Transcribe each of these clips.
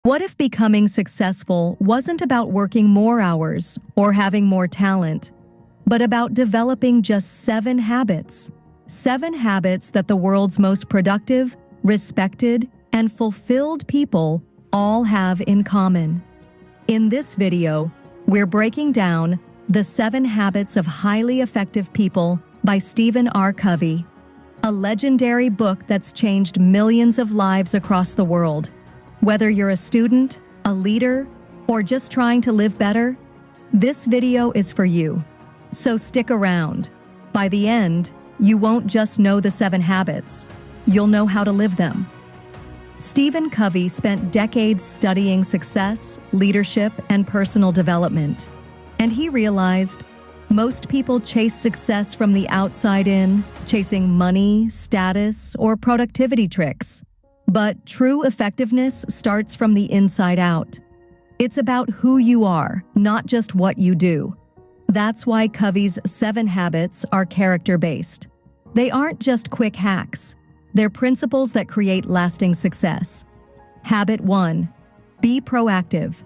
What if becoming successful wasn't about working more hours or having more talent, but about developing just 7 habits? 7 habits that the world's most productive, respected, and fulfilled people all have in common. In this video, we're breaking down The 7 Habits of Highly Effective People by Stephen R. Covey, a legendary book that's changed millions of lives across the world. Whether you're a student, a leader, or just trying to live better, this video is for you. So stick around. By the end, you won't just know the 7 habits, you'll know how to live them. Stephen Covey spent decades studying success, leadership, and personal development. And he realized most people chase success from the outside in, chasing money, status, or productivity tricks. But true effectiveness starts from the inside out. It's about who you are, not just what you do. That's why Covey's 7 habits are character-based. They aren't just quick hacks. They're principles that create lasting success. Habit 1. Be proactive.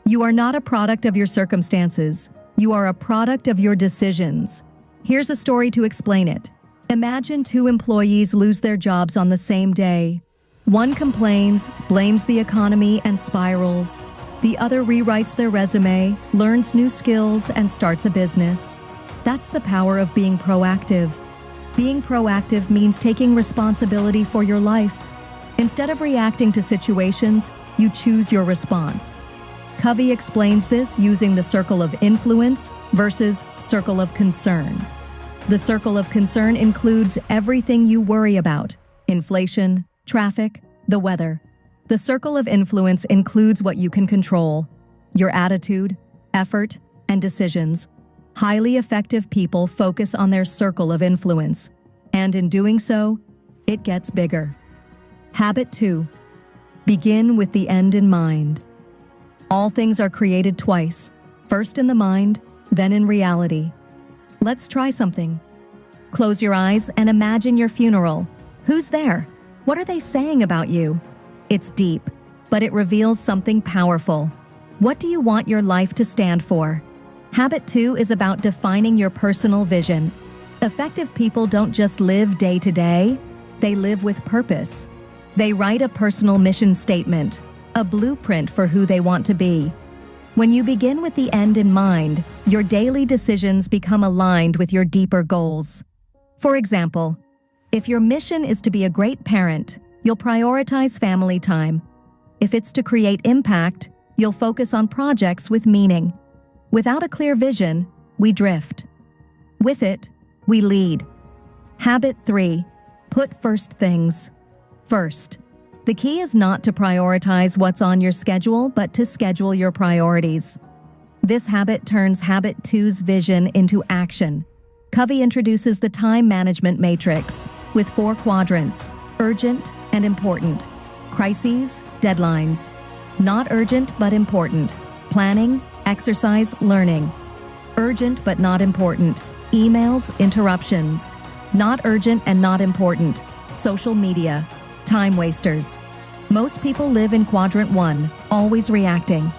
You are not a product of your circumstances. You are a product of your decisions. Here's a story to explain it. Imagine 2 employees lose their jobs on the same day. One complains, blames the economy, and spirals. The other rewrites their resume, learns new skills, and starts a business. That's the power of being proactive. Being proactive means taking responsibility for your life. Instead of reacting to situations, you choose your response. Covey explains this using the circle of influence versus circle of concern. The circle of concern includes everything you worry about: inflation, traffic, the weather. The circle of influence includes what you can control: your attitude, effort, and decisions. Highly effective people focus on their circle of influence, and in doing so, it gets bigger. Habit 2. Begin with the end in mind. All things are created twice, first in the mind, then in reality. Let's try something. Close your eyes and imagine your funeral. Who's there? What are they saying about you? It's deep, but it reveals something powerful. What do you want your life to stand for? Habit 2 is about defining your personal vision. Effective people don't just live day to day, they live with purpose. They write a personal mission statement, a blueprint for who they want to be. When you begin with the end in mind, your daily decisions become aligned with your deeper goals. For example, if your mission is to be a great parent, you'll prioritize family time. If it's to create impact, you'll focus on projects with meaning. Without a clear vision, we drift. With it, we lead. Habit 3. Put first things first. The key is not to prioritize what's on your schedule, but to schedule your priorities. This habit turns Habit 2's vision into action. Covey introduces the time management matrix with 4 quadrants: urgent and important, crises, deadlines, not urgent but important, planning, exercise, learning, urgent but not important, emails, interruptions, not urgent and not important, social media, time wasters. Most people live in quadrant 1, always reacting.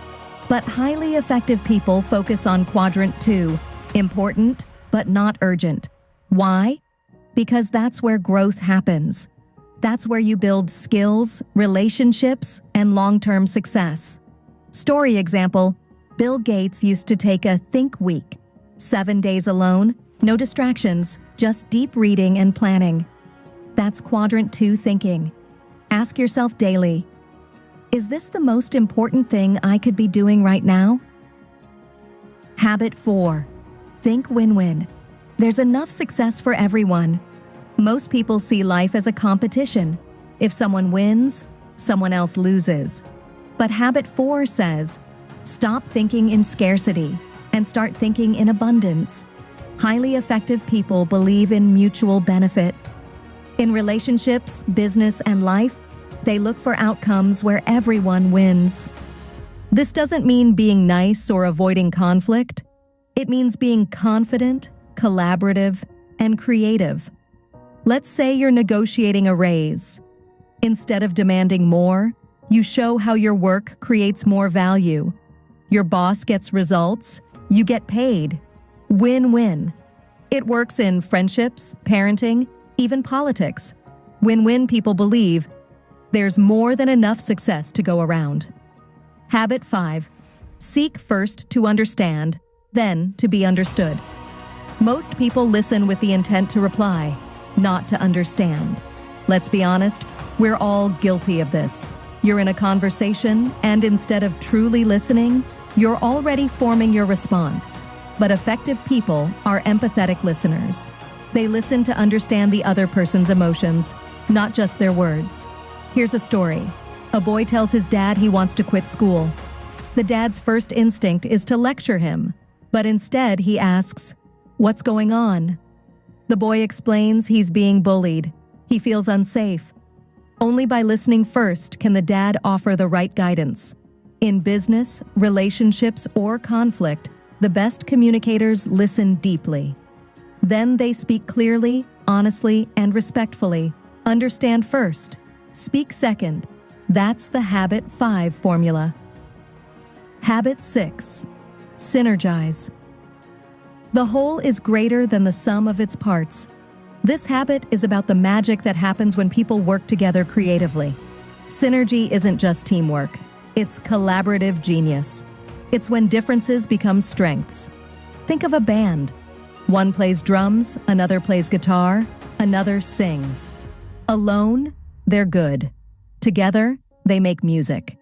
But highly effective people focus on quadrant 2, important but not urgent. Why? Because that's where growth happens. That's where you build skills, relationships, and long-term success. Story example: Bill Gates used to take a think week. 7 days alone, no distractions, just deep reading and planning. That's quadrant 2 thinking. Ask yourself daily, is this the most important thing I could be doing right now? Habit 4. Think win-win. There's enough success for everyone. Most people see life as a competition. If someone wins, someone else loses. But Habit 4 says, stop thinking in scarcity and start thinking in abundance. Highly effective people believe in mutual benefit. In relationships, business, and life, they look for outcomes where everyone wins. This doesn't mean being nice or avoiding conflict. It means being confident, collaborative, and creative. Let's say you're negotiating a raise. Instead of demanding more, You show how your work creates more value. Your boss gets results. You get paid. Win-win. It works in friendships, parenting, even politics. Win-win people believe there's more than enough success to go around. Habit 5. Seek first to understand, then to be understood. Most people listen with the intent to reply, not to understand. Let's be honest, we're all guilty of this. You're in a conversation, and instead of truly listening, you're already forming your response. But effective people are empathetic listeners. They listen to understand the other person's emotions, not just their words. Here's a story. A boy tells his dad he wants to quit school. The dad's first instinct is to lecture him, but instead he asks, "What's going on?" The boy explains he's being bullied. He feels unsafe. Only by listening first can the dad offer the right guidance. In business, relationships, or conflict, the best communicators listen deeply. Then they speak clearly, honestly, and respectfully. Understand first. Speak second. That's the Habit 5 formula. Habit 6. Synergize. The whole is greater than the sum of its parts. This habit is about the magic that happens when people work together creatively. Synergy isn't just teamwork. It's collaborative genius. It's when differences become strengths. Think of a band. One plays drums, another plays guitar, another sings. Alone, they're good. Together, they make music.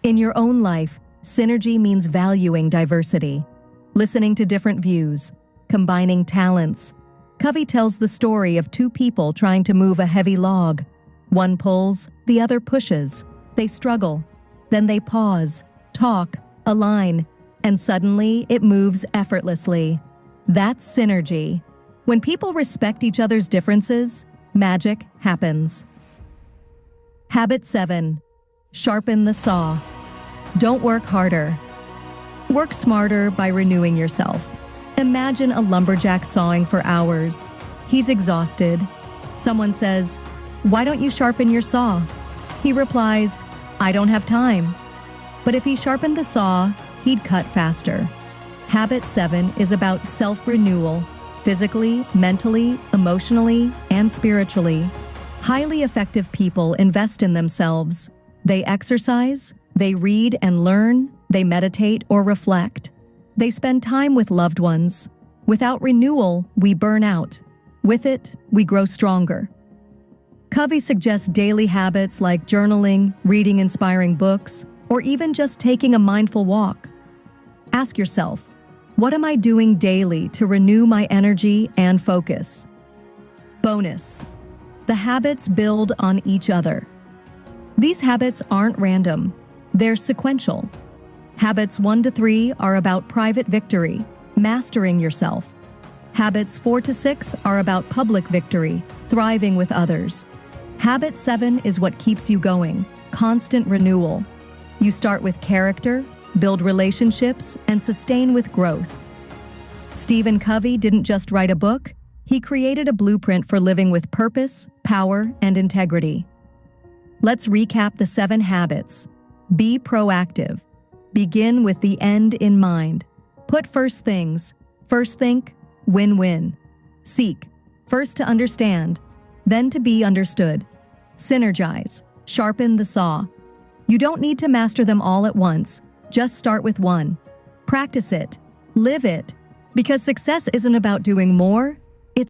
In your own life, synergy means valuing diversity, listening to different views, combining talents. Covey tells the story of two people trying to move a heavy log. One pulls, the other pushes. They struggle. Then they pause, talk, align, and suddenly it moves effortlessly. That's synergy. When people respect each other's differences, magic happens. Habit 7. Sharpen the saw. Don't work harder. Work smarter by renewing yourself. Imagine a lumberjack sawing for hours. He's exhausted. Someone says, "Why don't you sharpen your saw?" He replies, "I don't have time." But if he sharpened the saw, he'd cut faster. Habit 7 is about self-renewal, physically, mentally, emotionally, and spiritually. Highly effective people invest in themselves. They exercise, they read and learn, they meditate or reflect. They spend time with loved ones. Without renewal, we burn out. With it, we grow stronger. Covey suggests daily habits like journaling, reading inspiring books, or even just taking a mindful walk. Ask yourself, what am I doing daily to renew my energy and focus? Bonus: the habits build on each other. These habits aren't random, they're sequential. Habits 1 to 3 are about private victory, mastering yourself. Habits 4 to 6 are about public victory, thriving with others. Habit 7 is what keeps you going, constant renewal. You start with character, build relationships, and sustain with growth. Stephen Covey didn't just write a book, he created a blueprint for living with purpose, power, and integrity. Let's recap the 7 habits. Be proactive. Begin with the end in mind. Put first things. First think, win-win. Seek. First to understand, then to be understood. Synergize. Sharpen the saw. You don't need to master them all at once. Just start with one. Practice it. Live it. Because success isn't about doing more,